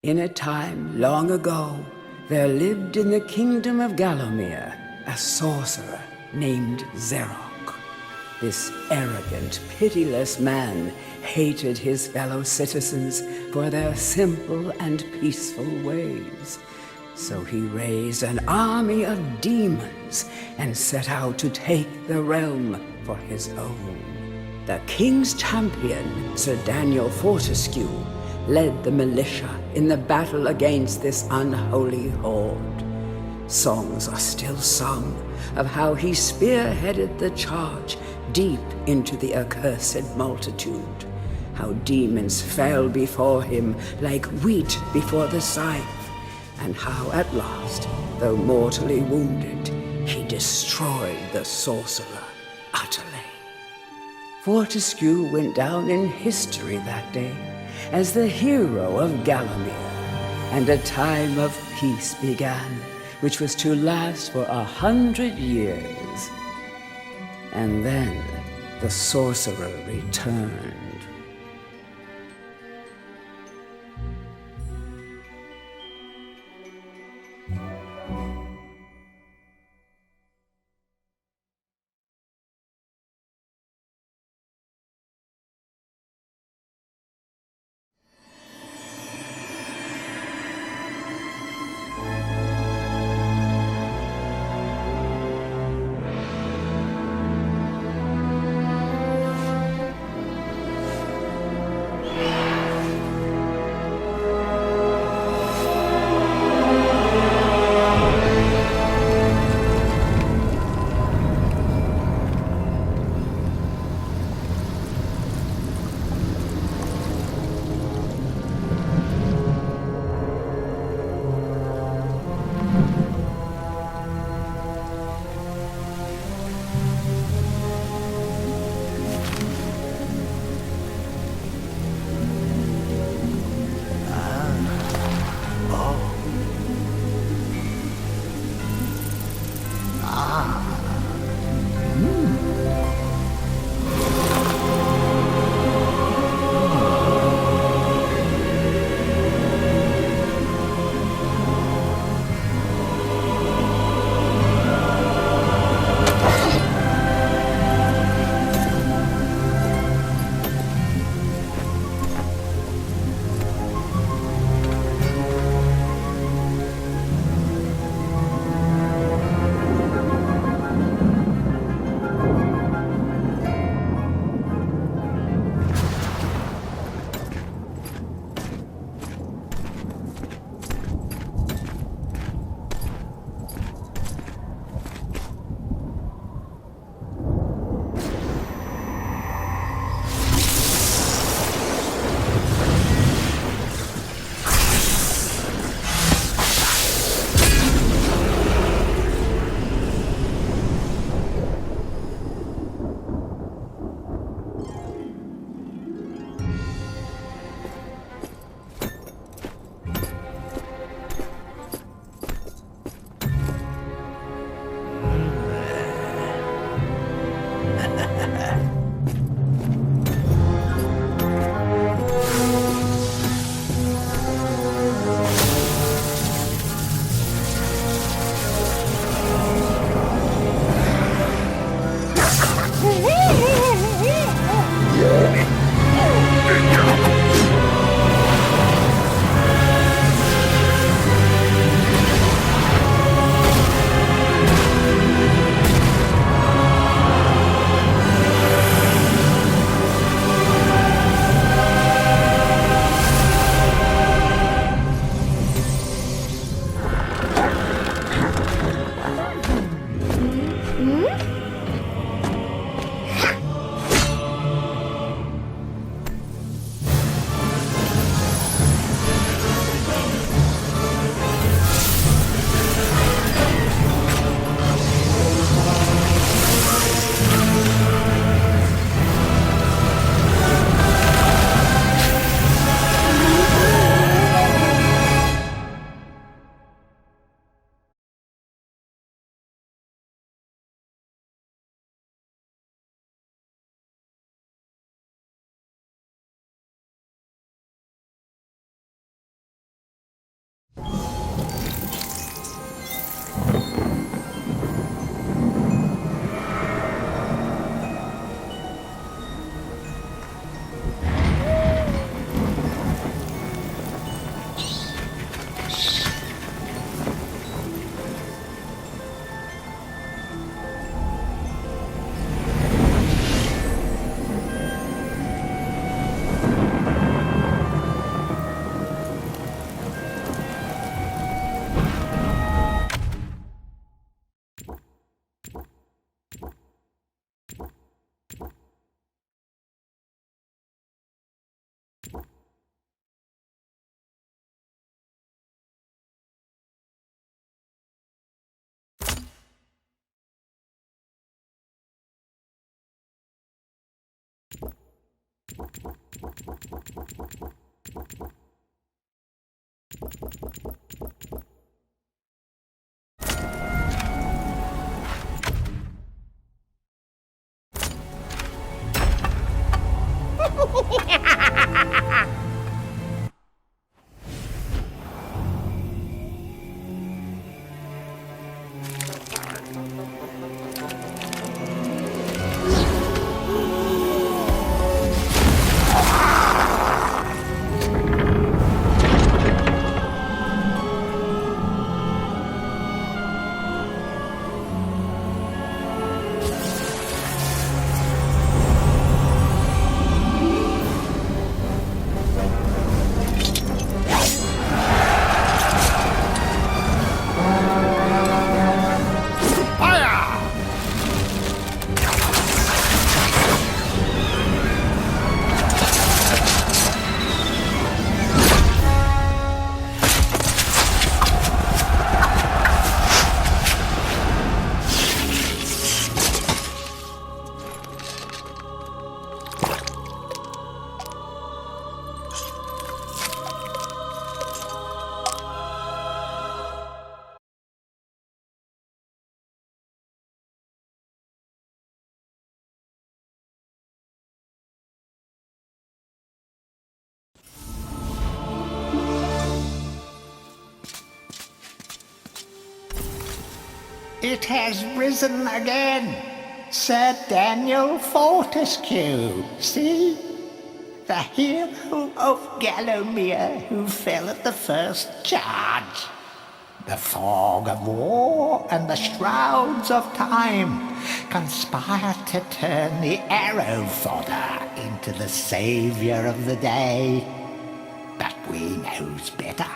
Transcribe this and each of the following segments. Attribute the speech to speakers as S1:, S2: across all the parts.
S1: In a time long ago, there lived in the kingdom of Gallowmere a sorcerer named Xerok. This arrogant, pitiless man hated his fellow citizens for their simple and peaceful ways. So he raised an army of demons and set out to take the realm for his own. The king's champion, Sir Daniel Fortescue, led the militia in the battle against this unholy horde. Songs are still sung of how he spearheaded the charge deep into the accursed multitude, how demons fell before him like wheat before the scythe, and how at last, though mortally wounded, he destroyed the sorcerer utterly. Fortescue went down in history that day as the hero of Gallowmere, and a time of peace began, which was to last for 100 years. And then the sorcerer returned.
S2: It has risen again. Sir Daniel Fortescue, see? The hero of Gallowmere who fell at the first charge. The fog of war and the shrouds of time conspire to turn the arrow fodder into the saviour of the day. But we knows better.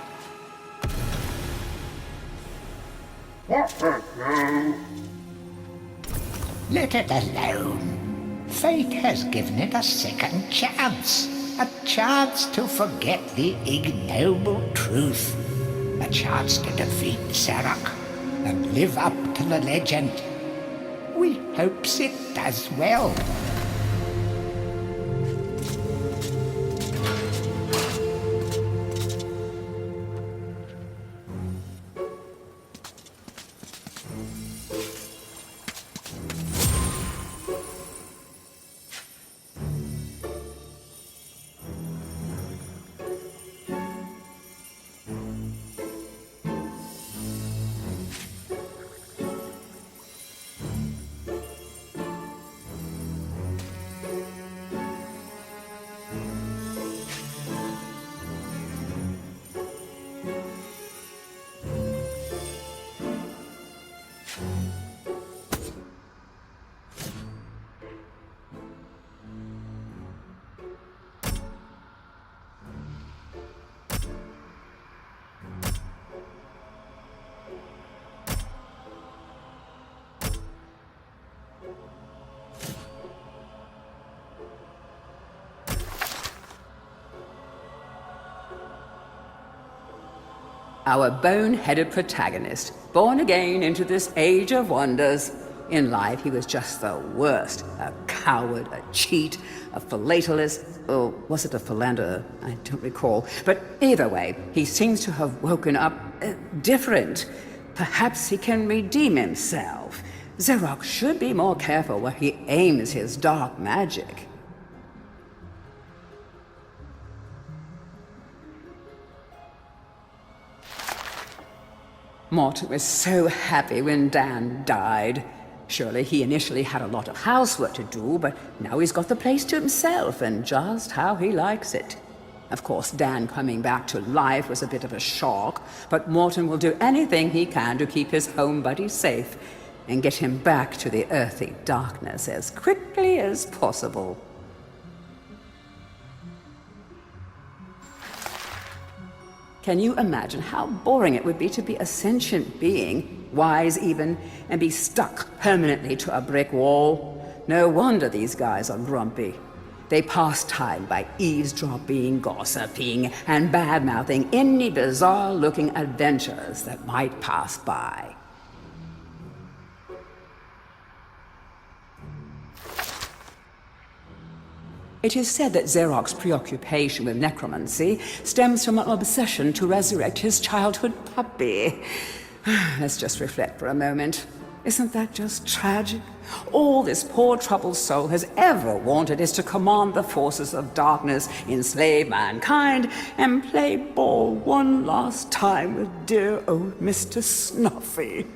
S2: Let it alone. Fate has given it a second chance. A chance to forget the ignoble truth. A chance to defeat Zarok and live up to the legend. We hopes it does well.
S1: Our bone-headed protagonist, born again into this age of wonders. In life, he was just the worst. A coward, a cheat, a philatelist, or was it a philanderer? I don't recall. But either way, he seems to have woken up different. Perhaps he can redeem himself. Zarok should be more careful where he aims his dark magic. Morton was so happy when Dan died. Surely he initially had a lot of housework to do, but now he's got the place to himself and just how he likes it. Of course, Dan coming back to life was a bit of a shock, but Morton will do anything he can to keep his home buddy safe and get him back to the earthy darkness as quickly as possible. Can you imagine how boring it would be to be a sentient being, wise even, and be stuck permanently to a brick wall? No wonder these guys are grumpy. They pass time by eavesdropping, gossiping, and bad-mouthing any bizarre-looking adventurers that might pass by. It is said that Xeroc's preoccupation with necromancy stems from an obsession to resurrect his childhood puppy. Let's just reflect for a moment. Isn't that just tragic? All this poor troubled soul has ever wanted is to command the forces of darkness, enslave mankind, and play ball one last time with dear old Mr. Snuffy.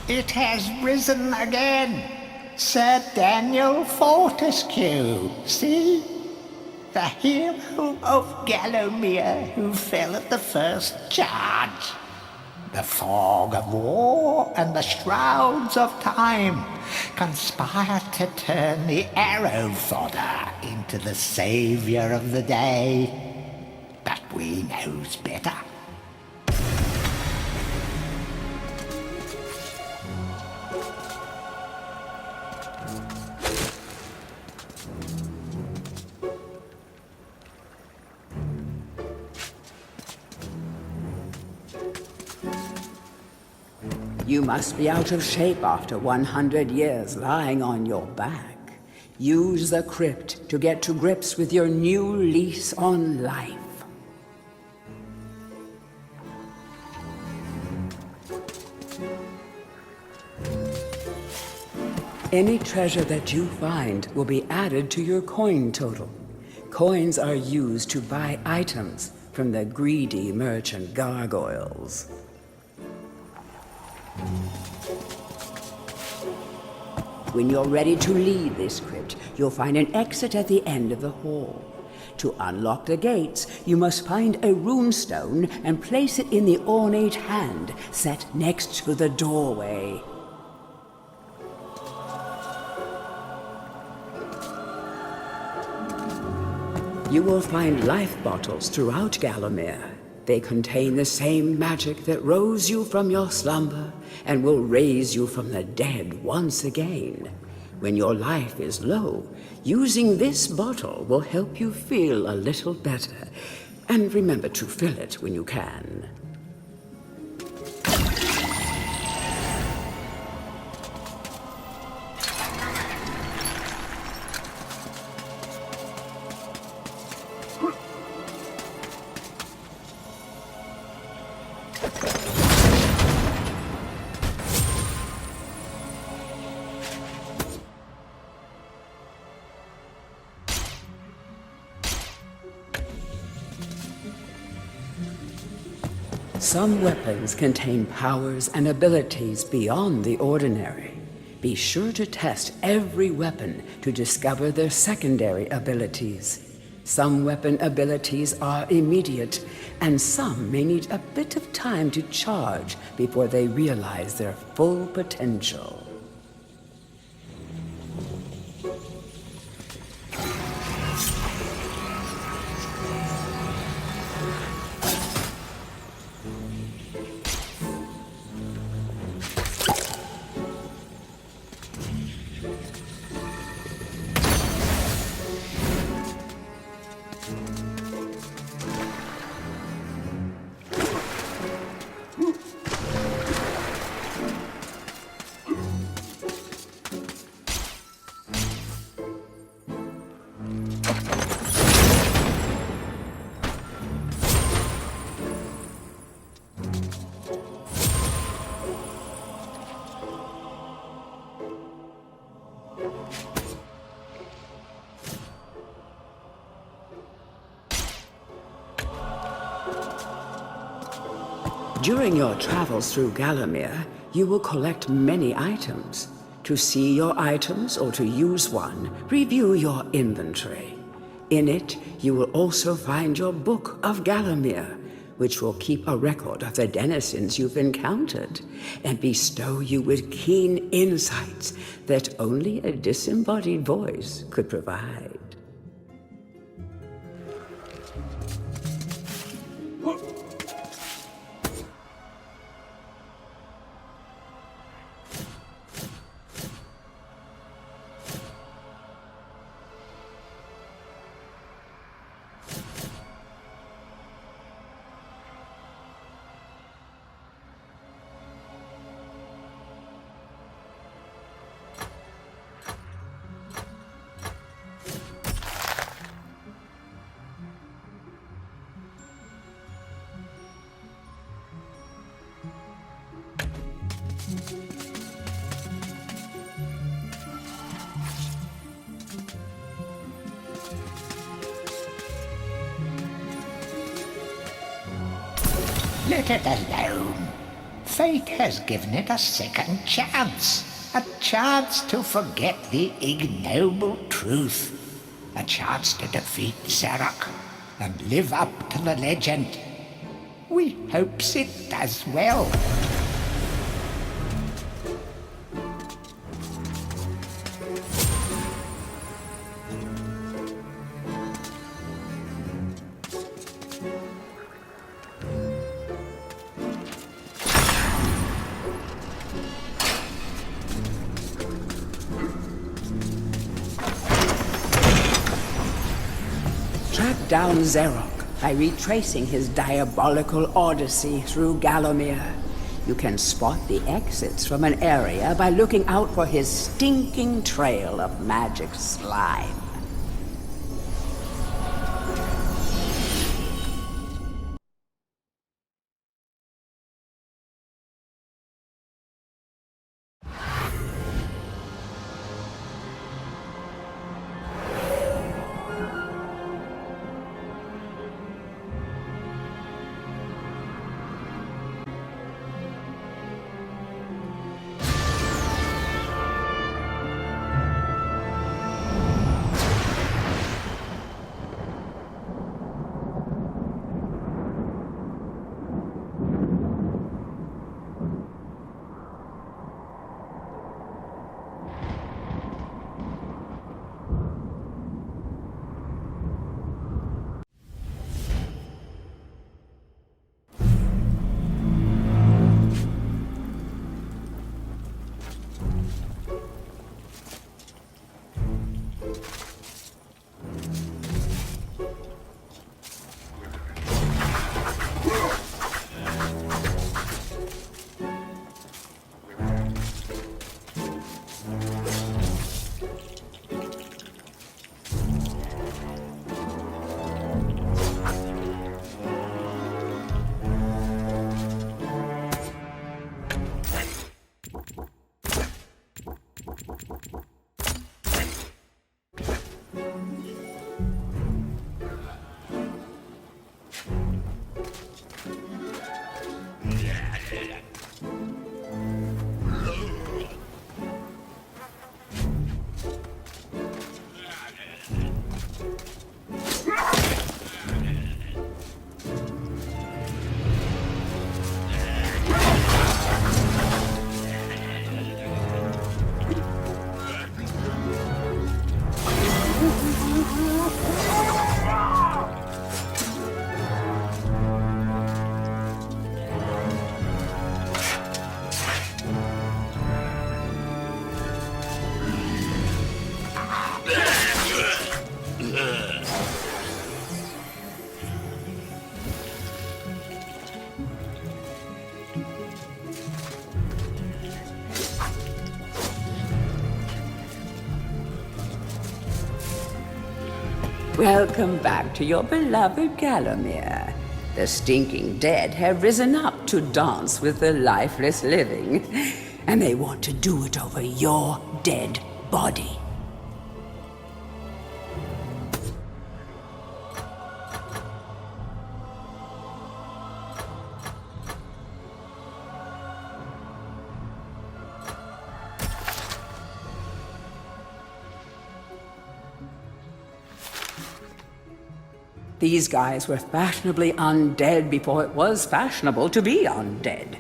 S2: It has risen again, Sir Daniel Fortescue. See? The hero of Gallowmere who fell at the first charge. The fog of war and the shrouds of time conspire to turn the arrow fodder into the saviour of the day. But we knows better.
S1: You must be out of shape after 100 years lying on your back. Use the crypt to get to grips with your new lease on life. Any treasure that you find will be added to your coin total. Coins are used to buy items from the greedy merchant gargoyles. When you're ready to leave this crypt, you'll find an exit at the end of the hall. To unlock the gates, you must find a runestone and place it in the ornate hand set next to the doorway. You will find life bottles throughout Gallowmere. They contain the same magic that rose you from your slumber and will raise you from the dead once again. When your life is low, using this bottle will help you feel a little better. And remember to fill it when you can. Some weapons contain powers and abilities beyond the ordinary. Be sure to test every weapon to discover their secondary abilities. Some weapon abilities are immediate, and some may need a bit of time to charge before they realize their full potential. During your travels through Gallowmere, you will collect many items. To see your items or to use one, review your inventory. In it, you will also find your Book of Gallowmere, which will keep a record of the denizens you've encountered and bestow you with keen insights that only a disembodied voice could provide.
S2: Let it alone. Fate has given it a second chance. A chance to forget the ignoble truth. A chance to defeat Xeroc and live up to the legend. We hopes it does well.
S1: Track down Xeroc by retracing his diabolical odyssey through Gallowmere. You can spot the exits from an area by looking out for his stinking trail of magic slime. Welcome back to your beloved Gallowmere. The stinking dead have risen up to dance with the lifeless living, and they want to do it over your dead body. These guys were fashionably undead before it was fashionable to be undead.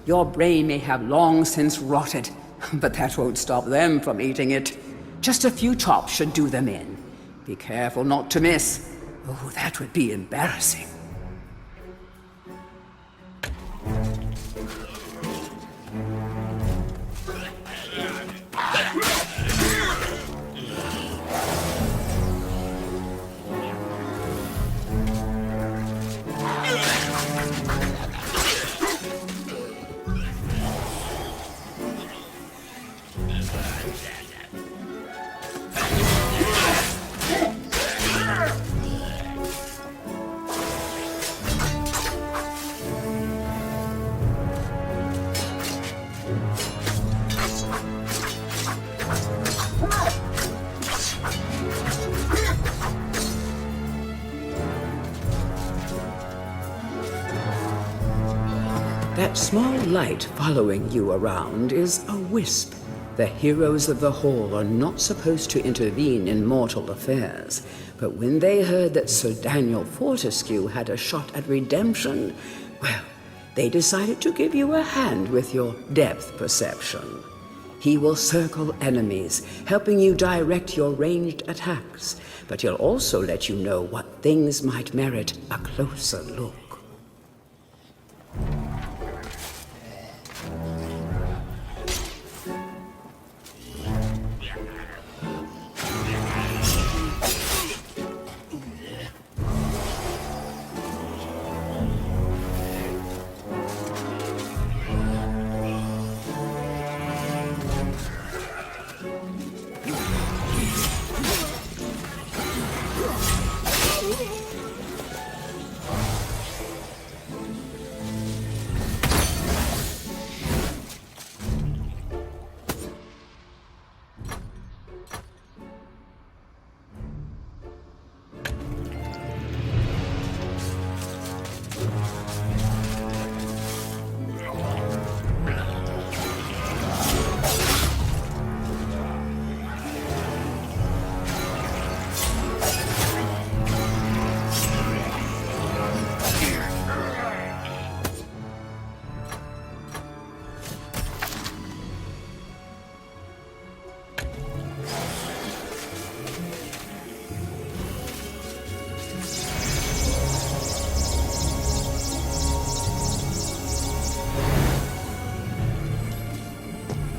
S1: Your brain may have long since rotted, but that won't stop them from eating it. Just a few chops should do them in. Be careful not to miss. Oh, that would be embarrassing. That small light following you around is a wisp. The heroes of the Hall are not supposed to intervene in mortal affairs, but when they heard that Sir Daniel Fortescue had a shot at redemption, well, they decided to give you a hand with your depth perception. He will circle enemies, helping you direct your ranged attacks, but he'll also let you know what things might merit a closer look.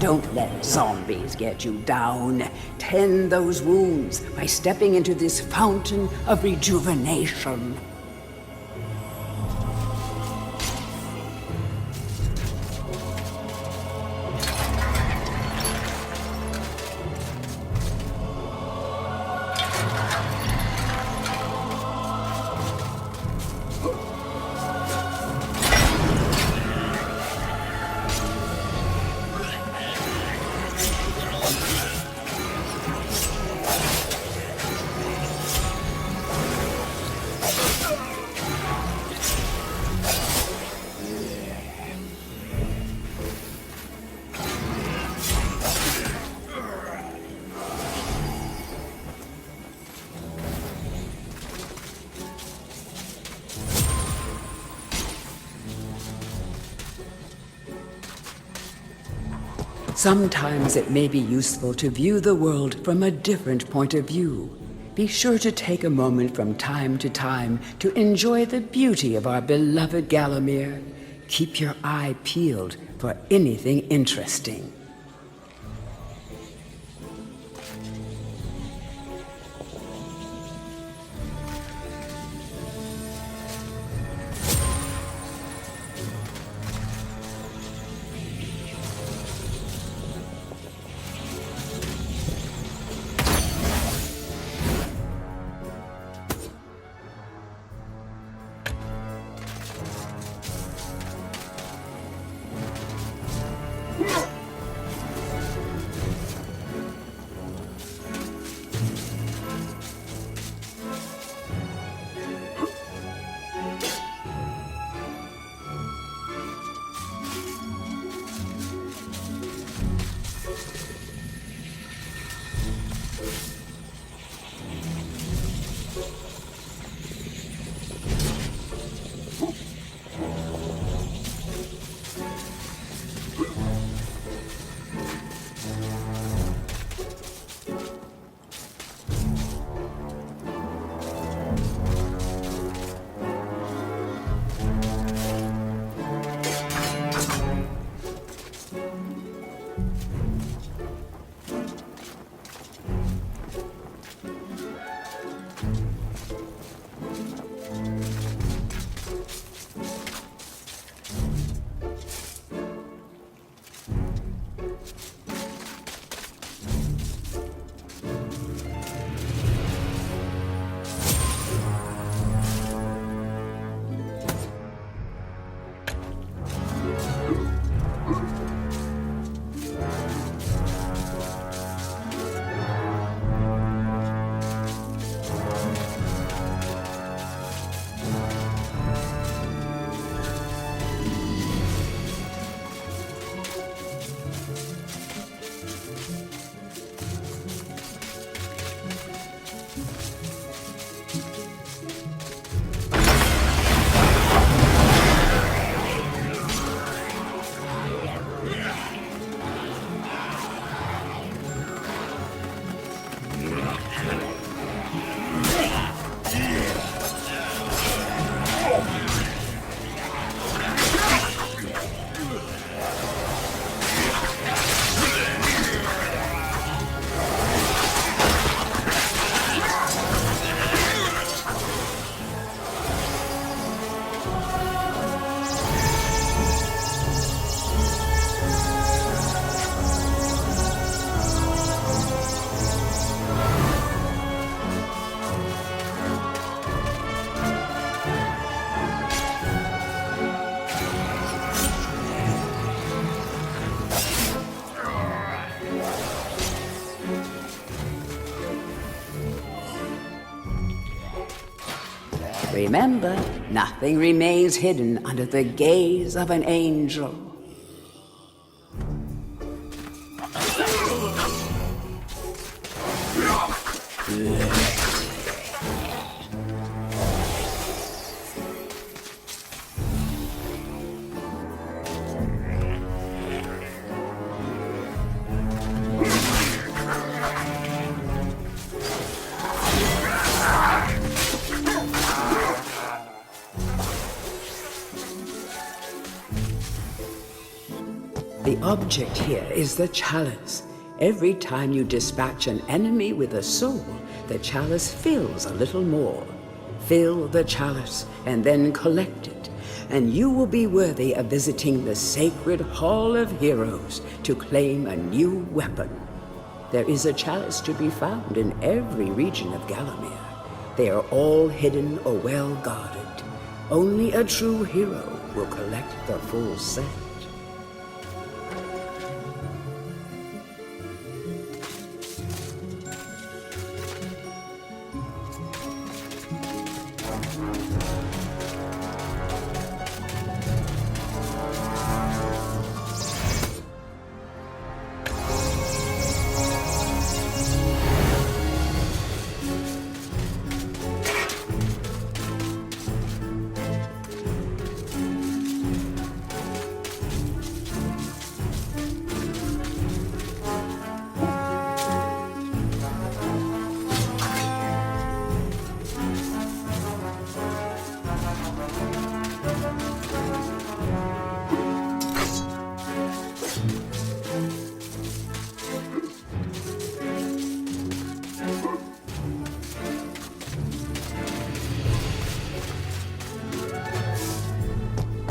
S1: Don't let zombies get you down. Tend those wounds by stepping into this fountain of rejuvenation. Sometimes it may be useful to view the world from a different point of view. Be sure to take a moment from time to time to enjoy the beauty of our beloved Gallowmere. Keep your eye peeled for anything interesting. Remember, nothing remains hidden under the gaze of an angel. The object here is the chalice. Every time you dispatch an enemy with a soul, the chalice fills a little more. Fill the chalice and then collect it, and you will be worthy of visiting the sacred Hall of Heroes to claim a new weapon. There is a chalice to be found in every region of Gallowmere. They are all hidden or well guarded. Only a true hero will collect the full set.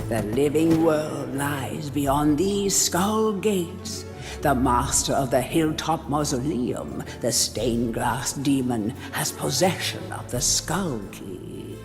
S1: The living world lies beyond these skull gates. The master of the Hilltop Mausoleum, the stained glass demon, has possession of the skull key.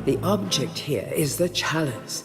S1: The object here is the chalice.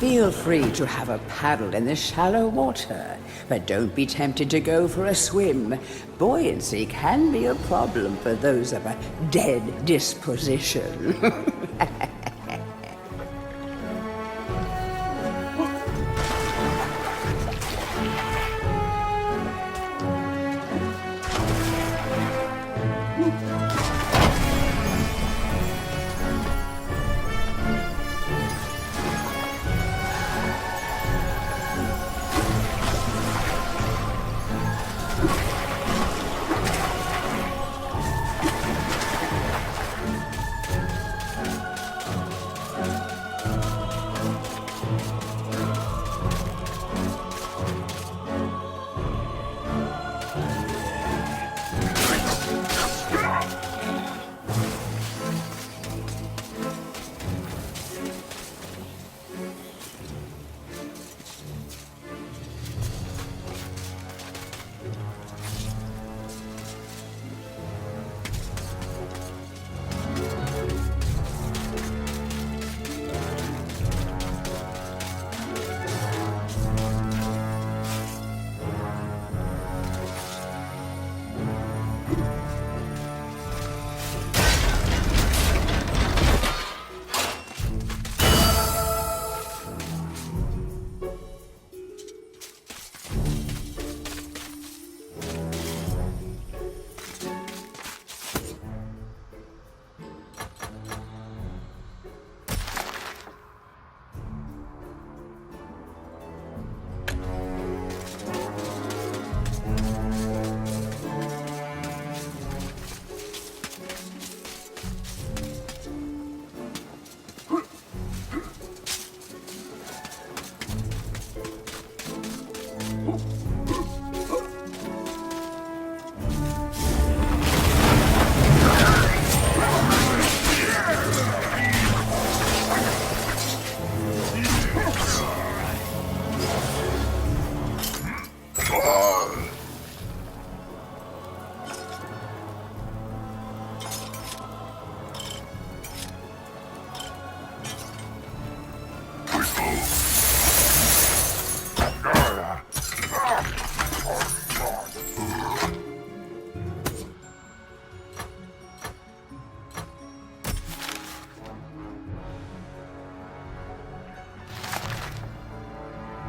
S1: Feel free to have a paddle in the shallow water, but don't be tempted to go for a swim. Buoyancy can be a problem for those of a dead disposition.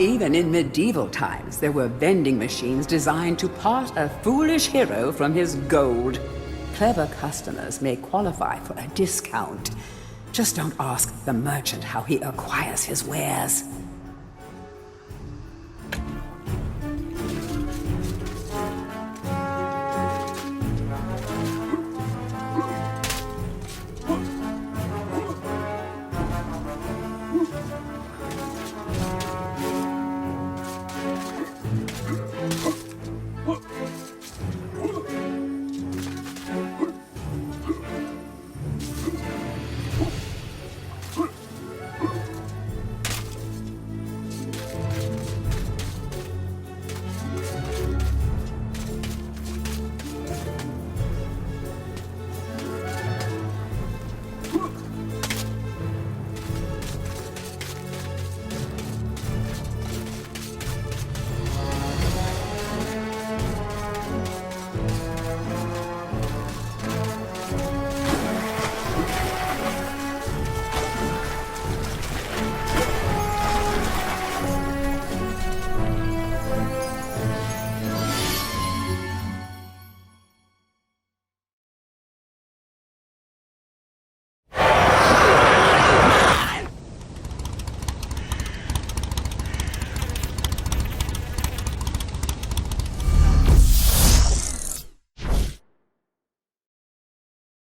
S1: Even in medieval times, there were vending machines designed to part a foolish hero from his gold. Clever customers may qualify for a discount. Just don't ask the merchant how he acquires his wares.